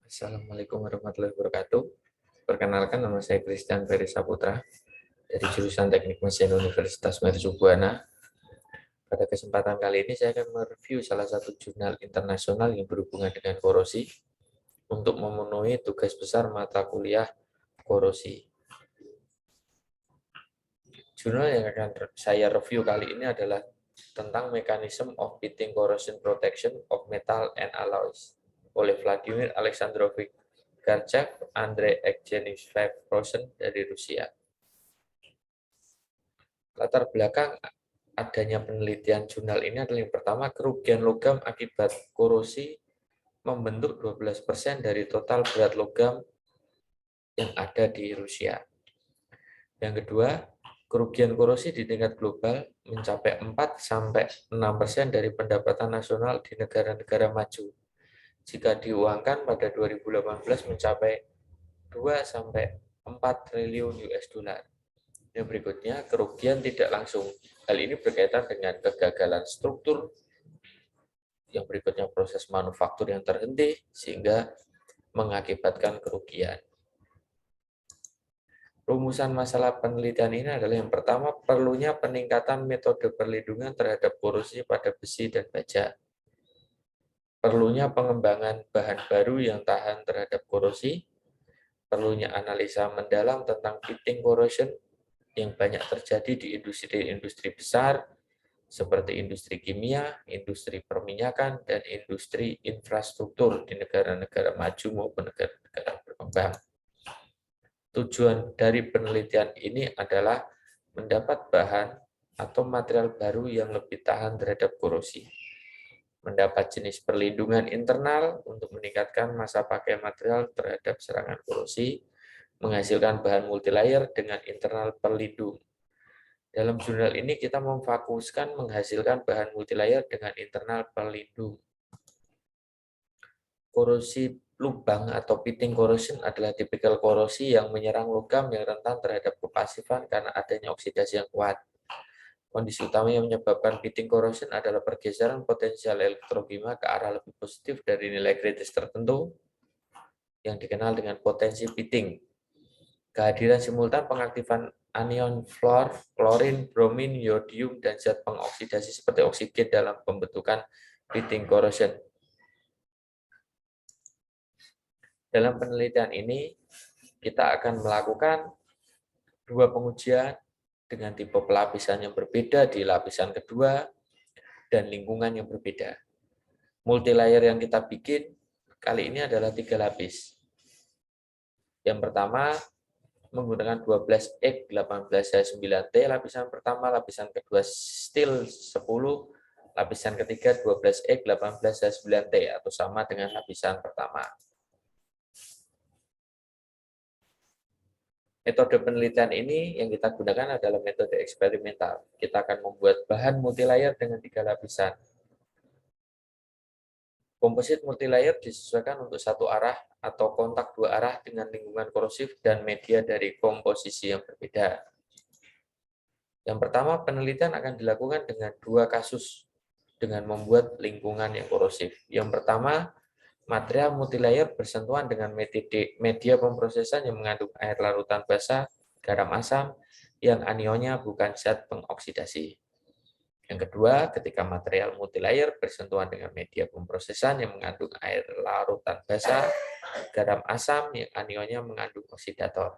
Assalamualaikum warahmatullahi wabarakatuh. Perkenalkan, nama saya Christian Ferry Saputra dari jurusan Teknik Mesin Universitas Mercubuana. Pada kesempatan kali ini saya akan mereview salah satu jurnal internasional yang berhubungan dengan korosi untuk memenuhi tugas besar mata kuliah korosi. Jurnal yang akan saya review kali ini adalah tentang Mechanism of Pitting Corrosion Protection of Metal and Alloys oleh Vladimir Alexandrovich Garchev, Andrei Evgeniyevich dari Rusia. Latar belakang adanya penelitian jurnal ini adalah yang pertama, kerugian logam akibat korosi membentuk 12% dari total berat logam yang ada di Rusia. Yang kedua, kerugian korosi di tingkat global mencapai 4-6% dari pendapatan nasional di negara-negara maju. Jika diuangkan pada 2018 mencapai 2-4 triliun US dollar. Yang berikutnya, kerugian tidak langsung. Hal ini berkaitan dengan kegagalan struktur. Yang berikutnya, proses manufaktur yang terhenti sehingga mengakibatkan kerugian. Rumusan masalah penelitian ini adalah yang pertama, perlunya peningkatan metode perlindungan terhadap korosi pada besi dan baja. Perlunya pengembangan bahan baru yang tahan terhadap korosi. Perlunya analisa mendalam tentang pitting corrosion yang banyak terjadi di industri-industri besar seperti industri kimia, industri perminyakan, dan industri infrastruktur di negara-negara maju maupun negara-negara berkembang. Tujuan dari penelitian ini adalah mendapat bahan atau material baru yang lebih tahan terhadap korosi, mendapat jenis perlindungan internal untuk meningkatkan masa pakai material terhadap serangan korosi, menghasilkan bahan multilayer dengan internal pelindung. Dalam jurnal ini kita memfokuskan menghasilkan bahan multilayer dengan internal pelindung. Korosi lubang atau pitting corrosion adalah tipikal korosi yang menyerang logam yang rentan terhadap kepasifan karena adanya oksidasi yang kuat. Kondisi utama yang menyebabkan pitting corrosion adalah pergeseran potensial elektrokimia ke arah lebih positif dari nilai kritis tertentu yang dikenal dengan potensi pitting. Kehadiran simultan pengaktifan anion fluor, klorin, bromin, yodium, dan zat pengoksidasi seperti oksigen dalam pembentukan pitting corrosion. Dalam penelitian ini, kita akan melakukan dua pengujian dengan tipe pelapisan yang berbeda di lapisan kedua dan lingkungan yang berbeda. Multilayer yang kita bikin kali ini adalah 3 lapis. Yang pertama, menggunakan 12X 18H9T, lapisan pertama, lapisan kedua steel 10, lapisan ketiga 12X 18H9T atau sama dengan lapisan pertama. Metode penelitian ini yang kita gunakan adalah metode eksperimental. Kita akan membuat bahan multilayer dengan 3 lapisan. Komposit multilayer disesuaikan untuk satu arah atau kontak dua arah dengan lingkungan korosif dan media dari komposisi yang berbeda. Yang pertama, penelitian akan dilakukan dengan 2 kasus dengan membuat lingkungan yang korosif. Yang pertama, material multilayer bersentuhan dengan media pemrosesan yang mengandung air larutan basah, garam asam, yang anionnya bukan zat pengoksidasi. Yang kedua, ketika material multilayer bersentuhan dengan media pemrosesan yang mengandung air larutan basah, garam asam, yang anionnya mengandung oksidator.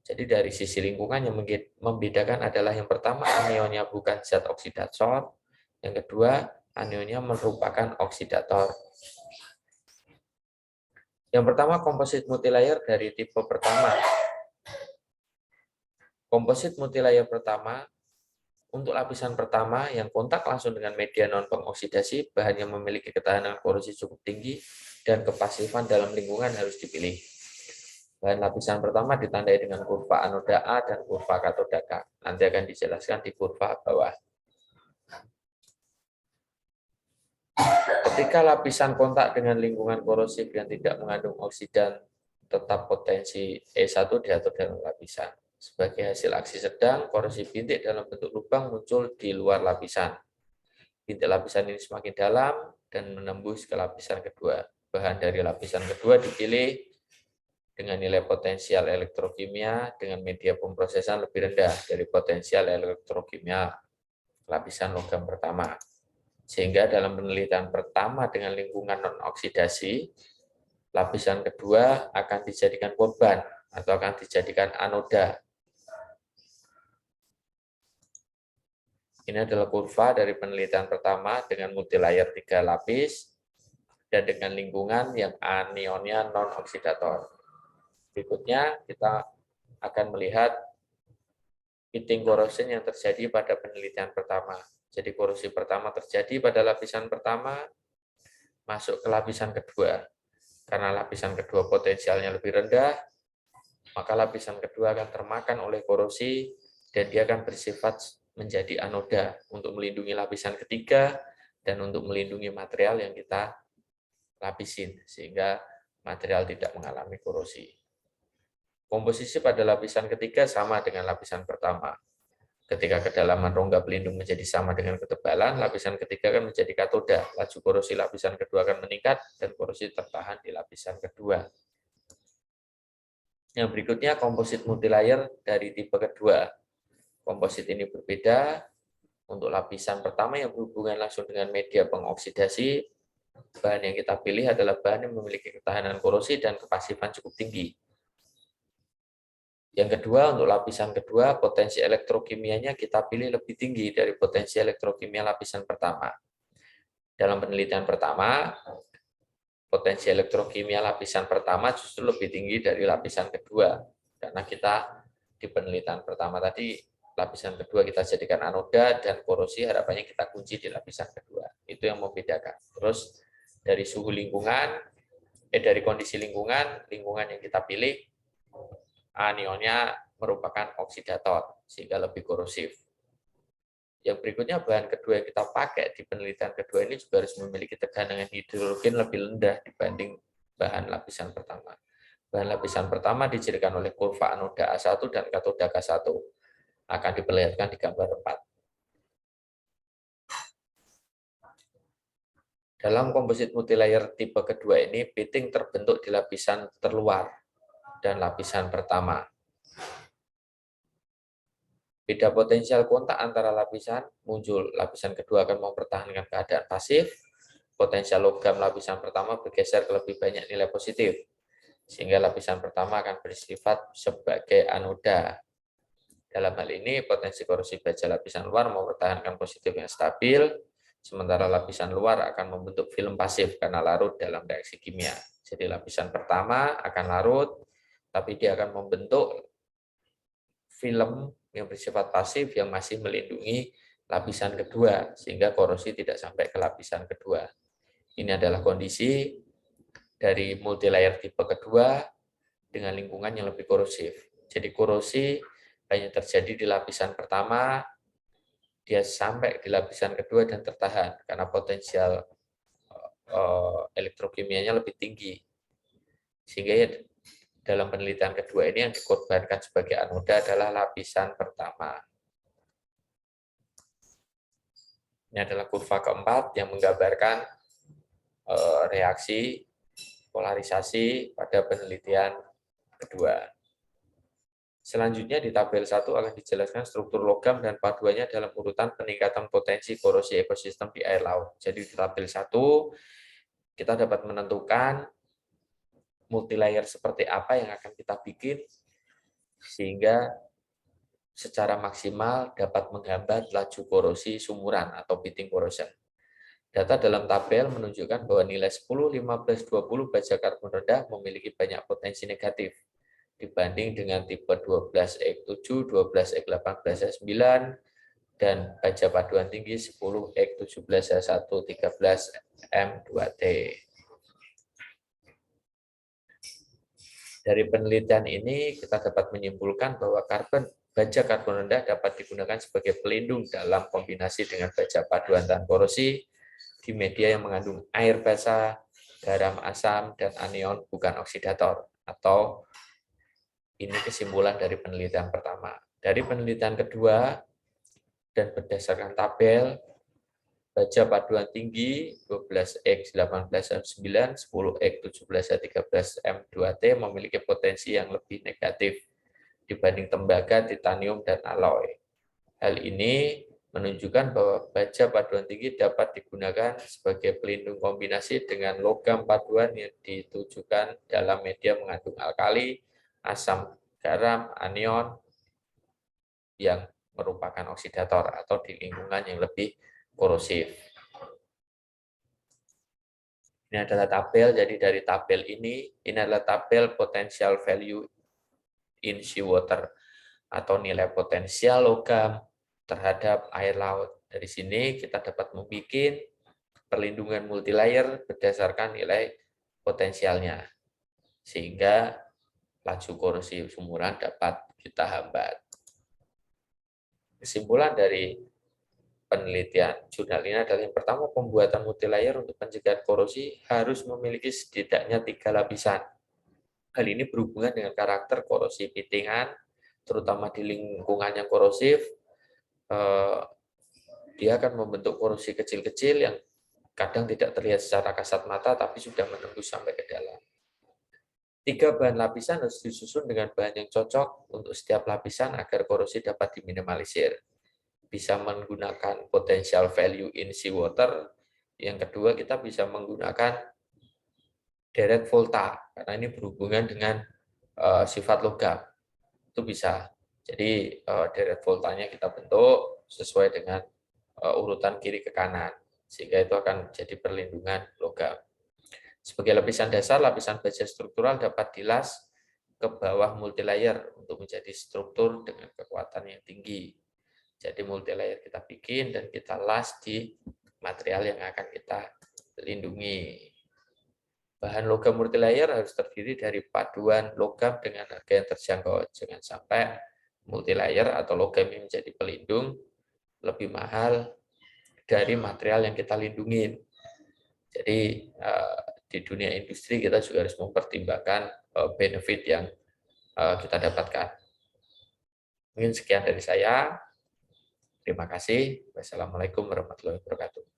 Jadi dari sisi lingkungan yang membedakan adalah yang pertama, anionnya bukan zat oksidator, yang kedua, anionnya merupakan oksidator. Yang pertama, komposit multilayer dari tipe pertama. Komposit multilayer pertama, untuk lapisan pertama yang kontak langsung dengan media non-pengoksidasi, bahan yang memiliki ketahanan korosi cukup tinggi, dan kepasifan dalam lingkungan harus dipilih. Bahan lapisan pertama ditandai dengan kurva anoda A dan kurva katoda K. Nanti akan dijelaskan di kurva bawah. Ketika lapisan kontak dengan lingkungan korosif yang tidak mengandung oksidan, tetap potensi E1 diatur dalam lapisan. Sebagai hasil aksi sedang, korosi bintik dalam bentuk lubang muncul di luar lapisan. Bintik lapisan ini semakin dalam dan menembus ke lapisan kedua. bahan dari lapisan kedua dipilih dengan nilai potensial elektrokimia dengan media pemrosesan lebih rendah dari potensial elektrokimia lapisan logam pertama. Sehingga dalam penelitian pertama dengan lingkungan non-oksidasi, lapisan kedua akan dijadikan korban atau akan dijadikan anoda. Ini adalah kurva dari penelitian pertama dengan multilayer 3 lapis dan dengan lingkungan yang anionnya non-oksidator. Berikutnya kita akan melihat pitting corrosion yang terjadi pada penelitian pertama. Jadi korosi pertama terjadi pada lapisan pertama, masuk ke lapisan kedua. Karena lapisan kedua potensialnya lebih rendah, maka lapisan kedua akan termakan oleh korosi dan dia akan bersifat menjadi anoda untuk melindungi lapisan ketiga dan untuk melindungi material yang kita lapisin, sehingga material tidak mengalami korosi. Komposisi pada lapisan ketiga sama dengan lapisan pertama. Ketika kedalaman rongga pelindung menjadi sama dengan ketebalan, lapisan ketiga akan menjadi katoda. Laju korosi lapisan kedua akan meningkat dan korosi tertahan di lapisan kedua. Yang berikutnya komposit multilayer dari tipe kedua. Komposit ini berbeda. Untuk lapisan pertama yang berhubungan langsung dengan media pengoksidasi, bahan yang kita pilih adalah bahan yang memiliki ketahanan korosi dan kepasifan cukup tinggi. Yang kedua, untuk lapisan kedua, potensi elektrokimianya kita pilih lebih tinggi dari potensi elektrokimia lapisan pertama. Dalam penelitian pertama, potensi elektrokimia lapisan pertama justru lebih tinggi dari lapisan kedua. Karena kita di penelitian pertama tadi, lapisan kedua kita jadikan anoda dan korosi harapannya kita kunci di lapisan kedua. Itu yang membedakan. Terus dari suhu lingkungan, dari kondisi lingkungan yang kita pilih, anionnya merupakan oksidator, sehingga lebih korosif. Yang berikutnya, bahan kedua yang kita pakai di penelitian kedua ini juga harus memiliki tegangan hidrogen lebih rendah dibanding bahan lapisan pertama. Bahan lapisan pertama dijadikan oleh kurva anoda A1 dan katoda K1. Akan diperlihatkan di gambar 4. Dalam komposit multilayer tipe kedua ini, pitting terbentuk di lapisan terluar dan lapisan pertama. Beda potensial kontak antara lapisan muncul. Lapisan kedua akan mempertahankan keadaan pasif. Potensial logam lapisan pertama bergeser ke lebih banyak nilai positif. Sehingga lapisan pertama akan bersifat sebagai anoda. Dalam hal ini, potensi korosi baja lapisan luar mempertahankan positif yang stabil, sementara lapisan luar akan membentuk film pasif karena larut dalam reaksi kimia. Jadi lapisan pertama akan larut, tapi dia akan membentuk film yang bersifat pasif yang masih melindungi lapisan kedua, sehingga korosi tidak sampai ke lapisan kedua. Ini adalah kondisi dari multilayer tipe kedua dengan lingkungan yang lebih korosif. Jadi korosi hanya terjadi di lapisan pertama, dia sampai di lapisan kedua dan tertahan, karena potensial elektrokimianya lebih tinggi. Sehingga ya, dalam penelitian kedua ini yang dikorbankan sebagai anoda adalah lapisan pertama. Ini adalah kurva keempat yang menggambarkan reaksi polarisasi pada penelitian kedua. Selanjutnya di tabel 1 akan dijelaskan struktur logam dan paduannya dalam urutan peningkatan potensi korosi ekosistem di air laut. Jadi di tabel 1 kita dapat menentukan multilayer seperti apa yang akan kita bikin sehingga secara maksimal dapat menghambat laju korosi sumuran atau pitting corrosion. Data dalam tabel menunjukkan bahwa nilai 10, 15, 20 baja karbon rendah memiliki banyak potensi negatif dibanding dengan tipe 12X7, 12X18, 9, dan baja paduan tinggi 10X17, 1, 13, M2T. Dari penelitian ini kita dapat menyimpulkan bahwa baja karbon rendah dapat digunakan sebagai pelindung dalam kombinasi dengan baja paduan tahan korosi di media yang mengandung air basah, garam asam, dan anion bukan oksidator. Atau ini kesimpulan dari penelitian pertama. Dari penelitian kedua dan berdasarkan tabel, baja paduan tinggi 12X 18M9, 10X 17H13M2T memiliki potensi yang lebih negatif dibanding tembaga, titanium, dan alloy. Hal ini menunjukkan bahwa baja paduan tinggi dapat digunakan sebagai pelindung kombinasi dengan logam paduan yang ditujukan dalam media mengandung alkali, asam garam, anion yang merupakan oksidator atau di lingkungan yang lebih korosif. Ini adalah tabel, jadi dari tabel ini adalah tabel potential value in seawater atau nilai potensial logam terhadap air laut. Dari sini kita dapat membuat perlindungan multilayer berdasarkan nilai potensialnya, sehingga laju korosi sumuran dapat kita hambat. Kesimpulan dari penelitian jurnal ini adalah yang pertama, pembuatan multilayer untuk pencegahan korosi harus memiliki setidaknya 3 lapisan. Hal ini berhubungan dengan karakter korosi pitingan, terutama di lingkungan yang korosif. Dia akan membentuk korosi kecil-kecil yang kadang tidak terlihat secara kasat mata, tapi sudah menembus sampai ke dalam. 3 bahan lapisan harus disusun dengan bahan yang cocok untuk setiap lapisan agar korosi dapat diminimalisir. Bisa menggunakan potential value in seawater. Yang kedua, kita bisa menggunakan direct volta, karena ini berhubungan dengan sifat logam. Itu bisa. Jadi direct voltanya kita bentuk sesuai dengan urutan kiri ke kanan, sehingga itu akan jadi perlindungan logam. Sebagai lapisan dasar, lapisan baja struktural dapat dilas ke bawah multilayer untuk menjadi struktur dengan kekuatan yang tinggi. Jadi multilayer kita bikin dan kita las di material yang akan kita lindungi. Bahan logam multilayer harus terdiri dari paduan logam dengan harga yang terjangkau. Jangan sampai multilayer atau logam yang menjadi pelindung lebih mahal dari material yang kita lindungin. Jadi di dunia industri kita juga harus mempertimbangkan benefit yang kita dapatkan. Mungkin sekian dari saya. Terima kasih. Wassalamualaikum warahmatullahi wabarakatuh.